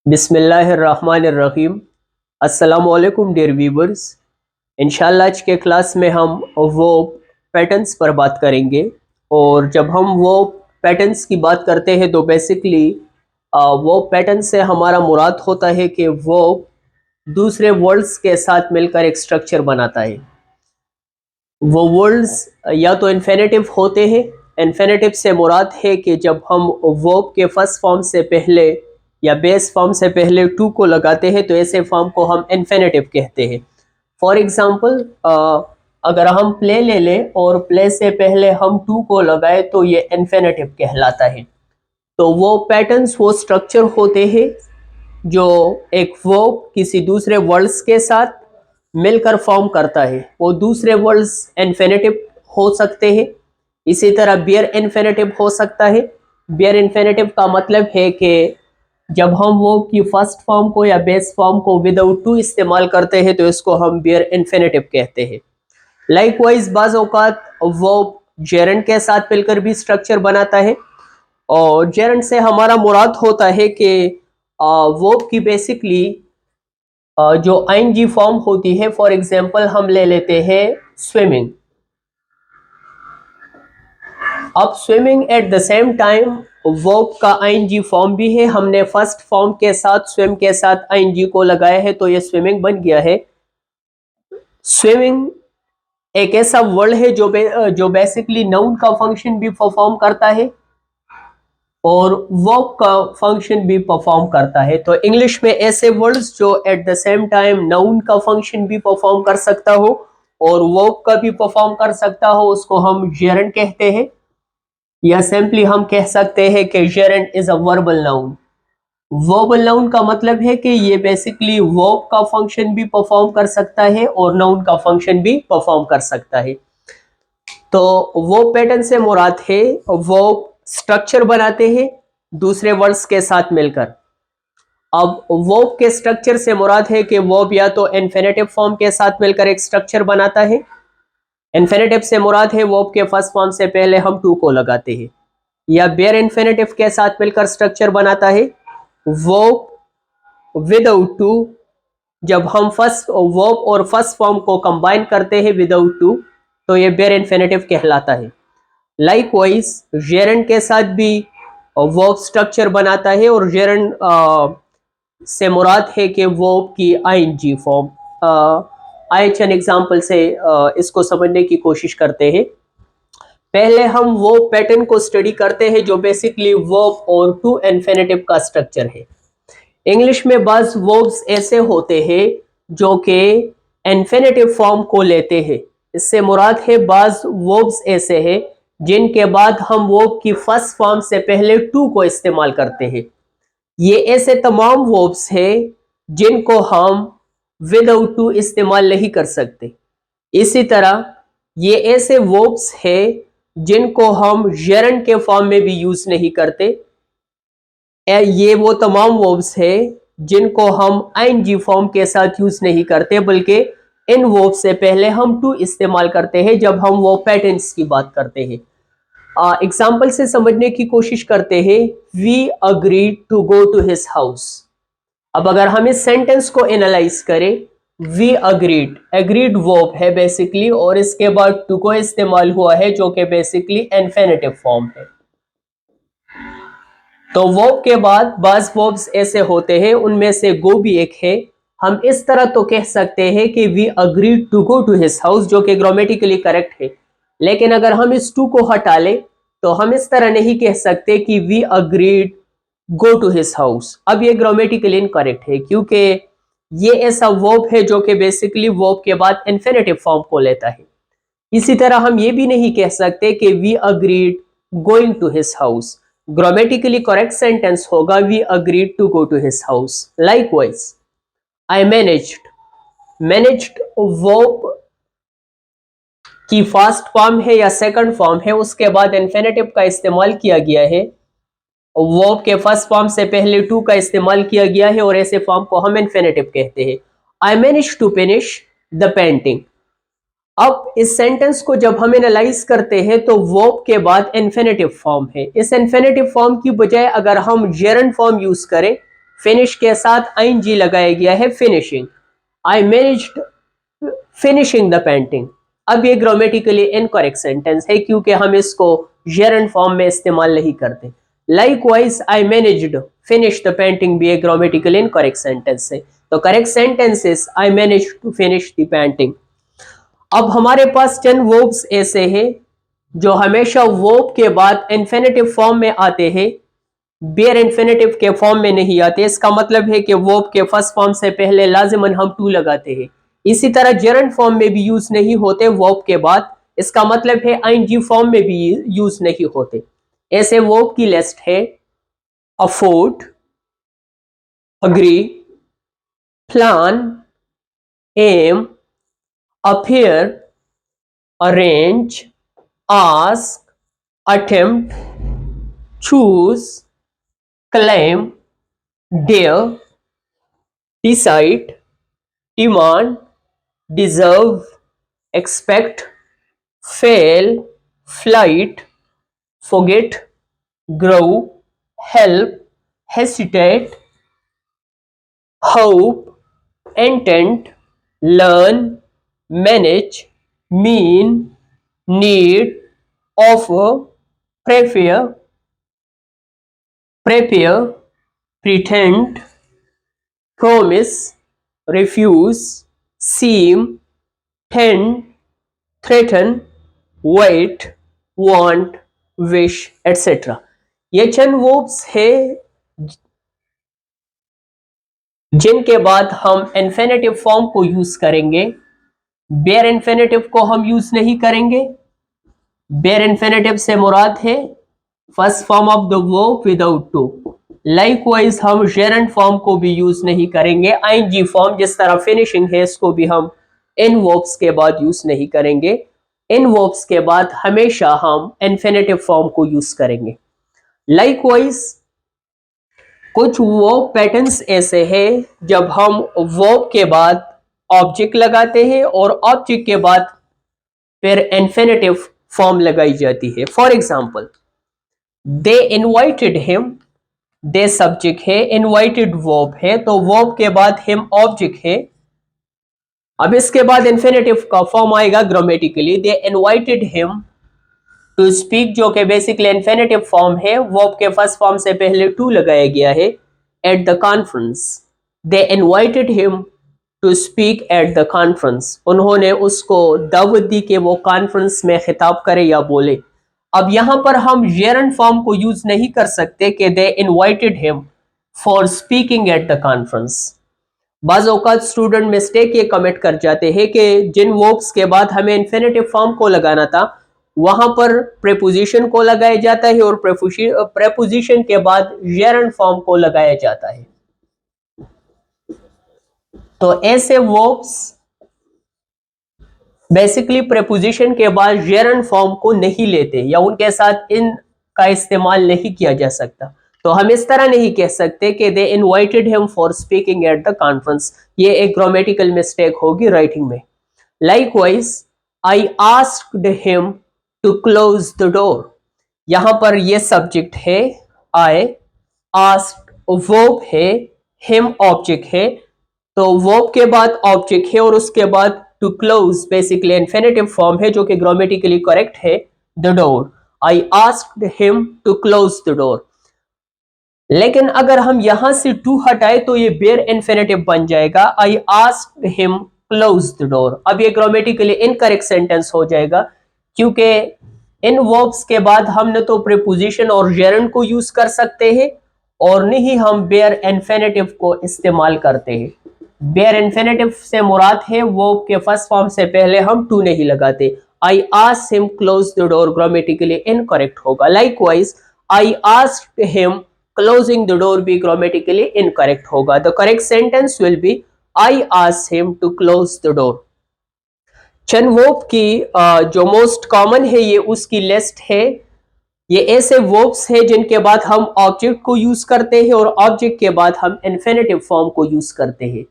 बिस्मिल्लाहिर्रहमानिर्रहीम। अस्सलाम वालेकुम डियर व्यूवर्स। इंशाल्लाह आज के क्लास में हम वो पैटर्न्स पर बात करेंगे। और जब हम वो पैटर्न्स की बात करते हैं तो बेसिकली वो पैटर्न से हमारा मुराद होता है कि वो दूसरे वर्ड्स के साथ मिलकर एक स्ट्रक्चर बनाता है। वो वर्ड्स या तो इन्फिनेटिव होते हैं। इन्फिनेटिव से मुराद है कि जब हम वर्ब के फर्स्ट फॉर्म से पहले या बेस फॉर्म से पहले टू को लगाते हैं तो ऐसे फॉर्म को हम इन्फिनेटिव कहते हैं। फॉर एग्जांपल, अगर हम प्ले ले लें और प्ले से पहले हम टू को लगाए तो ये इन्फिनेटिव कहलाता है। तो वो पैटर्न्स, वो स्ट्रक्चर होते हैं जो एक वर्ब किसी दूसरे वर्ड्स के साथ मिलकर फॉर्म करता है। वो दूसरे वर्ड्स इन्फिनेटिव हो सकते हैं। इसी तरह बियर इन्फिनेटिव हो सकता है। बियर इन्फिनेटिव का मतलब है कि जब हम वो की फर्स्ट फॉर्म को या बेस फॉर्म को विदाउट टू इस्तेमाल करते हैं तो इसको हम बियर इन्फिनेटिव कहते हैं। लाइकवाइज बाज़ औक़ात वो जेरंड के साथ मिलकर भी स्ट्रक्चर बनाता है। और जेरंड से हमारा मुराद होता है कि वो की बेसिकली जो आईएनजी फॉर्म होती है। फॉर एग्जांपल हम ले लेते हैं स्विमिंग। अब swimming at the same time verb का आईएनजी फॉर्म भी है। हमने फर्स्ट फॉर्म के साथ स्विम के साथ आईएनजी को लगाया है तो ये स्विमिंग बन गया है। स्विमिंग एक ऐसा वर्ड है जो बेसिकली नाउन का फंक्शन भी परफॉर्म करता है और वर्ब का फंक्शन भी परफॉर्म करता है। तो इंग्लिश में ऐसे वर्ड्स जो at the same time noun का फंक्शन भी परफॉर्म कर सकता हो और वर्ब का भी परफॉर्म कर सकता हो उसको हम जेरंड कहते हैं। या सिंपली हम कह सकते हैं कि gerund is a verbal noun. Verbal noun का मतलब है कि ये बेसिकली वर्ब का फंक्शन भी परफॉर्म कर सकता है और नाउन का फंक्शन भी परफॉर्म कर सकता है। तो वो पैटर्न से मुराद है वो स्ट्रक्चर बनाते हैं दूसरे वर्ड्स के साथ मिलकर। अब वर्ब के स्ट्रक्चर से मुराद है कि वर्ब या तो इन्फिनेटिव फॉर्म के साथ मिलकर एक स्ट्रक्चर बनाता है। इन्फिनेटिव से मुराद है वर्ब के फर्स्ट फॉर्म से पहले हम टू को लगाते हैं। या बेयर इन्फिनेटिव के साथ मिलकर स्ट्रक्चर बनाता है। वर्ब विदाउट टू, जब हम फर्स्ट वर्ब और फर्स्ट फॉर्म को कंबाइन करते हैं विदाउट टू तो ये बेयर इन्फिनेटिव कहलाता है। लाइकवाइज जेरंड के साथ भी वर्ब स्ट्रक्चर बनाता है और जेरंड से मुराद है कि वर्ब की आईएनजी फॉर्म। आइए चंद एग्जांपल से इसको समझने की कोशिश करते हैं। पहले हम वो पैटर्न को स्टडी करते हैं जो बेसिकली वर्ब और टू इन्फिनेटिव का स्ट्रक्चर है। इंग्लिश में बाज वर्ब्स ऐसे होते हैं जो कि इन्फिनेटिव फॉर्म को लेते हैं। इससे मुराद है बाज वर्ब्स ऐसे हैं जिनके बाद हम वर्ब की फर्स्ट फॉर्म से पहले टू को इस्तेमाल करते हैं। ये ऐसे तमाम वर्ब्स हैं जिनको हम विदाउट टू इस्तेमाल नहीं कर सकते। इसी तरह ये ऐसे वर्ब्स हैं जिनको हम जेरंड के फॉर्म में भी यूज नहीं करते। ये वो तमाम वर्ब्स हैं जिनको हम आईएनजी फॉर्म के साथ यूज नहीं करते बल्कि इन वर्ब से पहले हम टू इस्तेमाल करते हैं जब हम वो पैटर्न्स की बात करते हैं। एग्जाम्पल से समझने की कोशिश करते हैं। We agreed to go to his house. अब अगर हम इस सेंटेंस को एनालाइज करें, वी अग्रीड, एग्रीड वर्ब है बेसिकली और इसके बाद टू को इस्तेमाल हुआ है जो कि बेसिकली इन्फिनेटिव फॉर्म है। तो वर्ब के बाद बाज वर्ब्स ऐसे होते हैं, उनमें से गो भी एक है। हम इस तरह तो कह सकते हैं कि we agreed to go to his house, जो कि ग्रामेटिकली करेक्ट है। लेकिन अगर हम इस टू को हटा लें तो हम इस तरह नहीं कह सकते कि we agreed go to his house. अब ये ग्रामेटिकली इनकरेक्ट है क्योंकि ये ऐसा वर्ब है जो कि बेसिकली वर्ब के बाद इन्फिनेटिव फॉर्म को लेता है। इसी तरह हम ये भी नहीं कह सकते कि we agreed going to his house. Grammatically correct sentence होगा we agreed to go to his house. Likewise I managed, managed verb की फर्स्ट फॉर्म है या सेकंड फॉर्म है, उसके बाद इन्फिनेटिव का इस्तेमाल किया गया है। वर्ब के फर्स्ट फॉर्म से पहले टू का इस्तेमाल किया गया है और ऐसे फॉर्म को हम इन्फिनेटिव कहते हैं। I manage to finish the painting. अब इस सेंटेंस को जब हम एनालाइज करते हैं तो वर्ब के बाद इन्फिनेटिव फॉर्म है। इस इन्फिनेटिव फॉर्म की बजाय अगर हम जेरंड फॉर्म यूज करें फिनिश के साथ आईएनजी लगाया गया है, finishing. I managed finishing the painting. अब ये ग्रामेटिकली इनकरेक्ट सेंटेंस है क्योंकि हम इसको जेरंड फॉर्म में इस्तेमाल नहीं करते। Likewise I managed finish the painting भी एक ग्रामेटिकली इनकरेक्ट सेंटेंस है। तो correct sentence is I managed to finish the painting. अब हमारे पास 10 वर्ब्स ऐसे हैं जो हमेशा वर्ब के बाद इन्फिनेटिव फॉर्म में आते हैं, बेयर इन्फिनेटिव के फॉर्म में नहीं आते। इसका मतलब है कि वर्ब के फर्स्ट फॉर्म से पहले लाजिमन हम टू लगाते हैं। इसी तरह जेरंड फॉर्म में भी यूज नहीं होते वर्ब के बाद, इसका मतलब है आईएनजी फॉर्म में भी यूज नहीं होते। ऐसे वर्ब की लिस्ट है afford, agree, plan, aim, appear, arrange, ask, attempt, choose, claim, dare, decide, demand, deserve, expect, fail, flight, forget, grow, help, hesitate, hope, intent, learn, manage, mean, need, offer, prepare, pretend, promise, refuse, seem, tend, threaten, wait, want, wish, etc. ये चंद verbs है जिनके बाद हम infinitive form को use करेंगे। Bear infinitive को हम use नहीं करेंगे। बेयर इन्फिनेटिव से मुराद है first form of the verb without to. Likewise हम जेरंड फॉर्म को भी यूज नहीं करेंगे। आईएनजी फॉर्म जिस तरह फिनिशिंग है इसको भी हम इन वर्ब्स के बाद यूज नहीं करेंगे। इन वर्ब्स के बाद हमेशा हम इन्फिनेटिव फॉर्म को यूज करेंगे। लाइकवाइज कुछ वर्ब पैटर्न्स ऐसे हैं जब हम वर्ब के बाद ऑब्जेक्ट लगाते हैं और ऑब्जेक्ट के बाद फिर इन्फिनेटिव फॉर्म लगाई जाती है। For example, they invited him, they subject है, इनवाइटेड वर्ब है, तो वर्ब के बाद हिम ऑब्जेक्ट है। अब इसके बाद इन्फिनेटिव का फॉर्म आएगा grammatically, they invited him to speak, जो कि बेसिकली इन्फिनेटिव फॉर्म है। वर्ब के फर्स्ट फॉर्म से पहले टू लगाया गया है। At the conference, they invited him to speak at the conference, उन्होंने उसको दावत दी कि वो कॉन्फ्रेंस में खिताब करे या बोले। अब यहां पर हम जेरंड फॉर्म को यूज नहीं कर सकते कि they invited him for speaking at the conference. बाज़ औक़ात स्टूडेंट मिस्टेक ये कमिट कर जाते हैं कि जिन वर्ब्स के बाद हमें इन्फिनेटिव फॉर्म को लगाना था वहां पर प्रेपोजिशन को लगाया जाता है और प्रेपोजिशन के बाद जेरंड फॉर्म को लगाया जाता है। तो ऐसे वर्ब्स बेसिकली प्रेपोजिशन के बाद जेरंड फॉर्म को नहीं लेते या उनके साथ इन का इस्तेमाल नहीं किया जा सकता। तो हम इस तरह नहीं कह सकते कि they invited him for speaking at the conference, ये एक ग्रामेटिकल मिस्टेक होगी राइटिंग में। Likewise I asked him to close the door, यहां पर ये सब्जेक्ट है, आई, आस्क्ड वर्ब है, हिम ऑब्जेक्ट है, तो वर्ब के बाद ऑब्जेक्ट है और उसके बाद to close basically infinitive form है जो कि ग्रामेटिकली करेक्ट है, the door. I asked him to close the door. लेकिन अगर हम यहां से टू हटाए तो ये बेयर इन्फिनेटिव बन जाएगा, आई asked him close the door. अब ये ग्रामेटिकली इनकरेक्ट सेंटेंस हो जाएगा क्योंकि इन वर्ब्स के बाद हम न तो प्रीपोजिशन और जेरंड को यूज कर सकते हैं और नहीं हम बेयर इन्फिनेटिव को इस्तेमाल करते हैं। बेयर इन्फिनेटिव से मुराद है वर्ब के फर्स्ट फॉर्म से पहले हम टू नहीं लगाते। I asked him close the door grammatically incorrect होगा। Likewise I asked him closing the door भी ग्रामेटिकली इनकरेक्ट होगा। The correct sentence will be I asked him to close the door. चंद verb की जो most common है ये उसकी list है। ये ऐसे वर्ब्स है जिनके बाद हम ऑब्जेक्ट को यूज करते हैं और ऑब्जेक्ट के बाद हम इन्फिनेटिव फॉर्म को यूज करते हैं।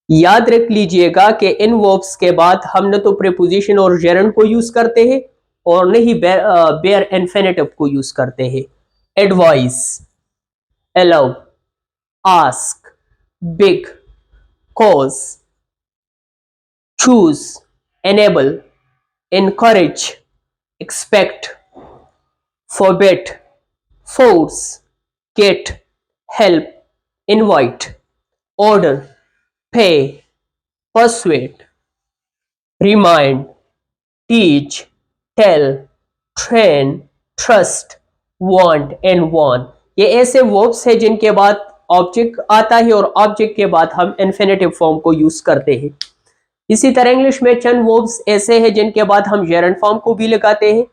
याद रख लीजिएगा कि इन वर्ब्स के बाद हम न तो प्रीपोजिशन और जेरंड को यूज करते हैं और न ही बेयर इन्फिनेटिव को यूज करते हैं। Advice, allow, ask, big, cause, choose, enable, encourage, expect, forbid, force, get, help, invite, order, pay, persuade, remind, teach, tell, train, trust, want and warn। ये ऐसे वर्ब्स है जिनके बाद ऑब्जेक्ट आता है और ऑब्जेक्ट के बाद हम इन्फिनेटिव फॉर्म को यूज करते हैं। इसी तरह इंग्लिश में चंद वर्ब्स ऐसे हैं जिनके बाद हम जेरंड फॉर्म को भी लगाते हैं,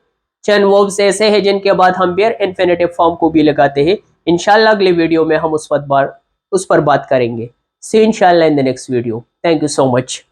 चंद वर्ब्स ऐसे हैं जिनके बाद हम बेयर इन्फिनेटिव फॉर्म को भी लगाते हैं। इंशाल्लाह अगले वीडियो में हम उस पर बात करेंगे। सी इंशाल्लाह in the next video. Thank you so much.